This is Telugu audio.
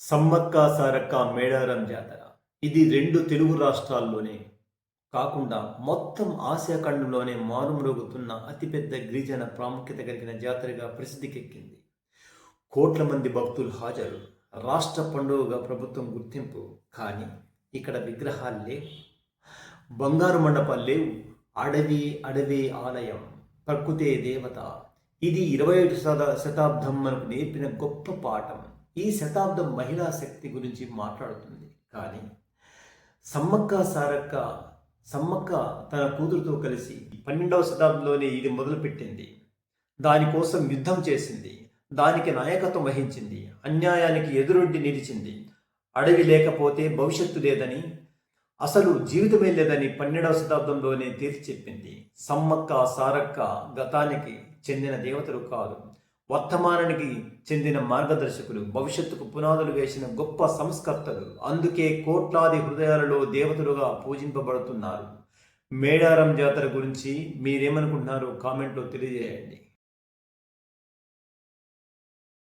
సమ్మక్క సారక్క మేడారం జాతర. ఇది 2 తెలుగు రాష్ట్రాల్లోనే కాకుండా మొత్తం ఆసియా ఖండంలోనే మారుమ్రోగుతున్న అతిపెద్ద గిరిజన ప్రాముఖ్యత కలిగిన జాతరగా ప్రసిద్ధికెక్కింది. కోట్ల మంది భక్తులు హాజరు. రాష్ట్ర పండుగగా ప్రభుత్వం గుర్తింపు. కానీ ఇక్కడ విగ్రహాలు లేవు, బంగారు మండపాలు లేవు. అడవి అడవి ఆలయం, ప్రకృతే దేవత. ఇది 21వ శతాబ్దం మనకు నేర్పిన గొప్ప పాఠం. ఈ శతాబ్దం మహిళా శక్తి గురించి మాట్లాడుతుంది. కానీ సమ్మక్క తన కూతురుతో కలిసి 12వ శతాబ్దంలోనే ఇది మొదలుపెట్టింది. దానికోసం యుద్ధం చేసింది, దానికి నాయకత్వం వహించింది, అన్యాయానికి ఎదురొడ్డి నిలిచింది. అడవి లేకపోతే భవిష్యత్తు లేదని, అసలు జీవితమే లేదని 12వ శతాబ్దంలోనే తేల్చి చెప్పింది. సమ్మక్క సారక్క గతానికి చెందిన దేవతలు కాదు, వర్తమానానికి చెందిన మార్గదర్శకులు, భవిష్యత్తుకు పునాదులు వేసిన గొప్ప సంస్కర్తలు. అందుకే కోట్లాది హృదయాలలో దేవతలుగా పూజింపబడుతున్నారు. మేడారం జాతర గురించి మీరేమనుకుంటున్నారో కామెంట్లో తెలియజేయండి.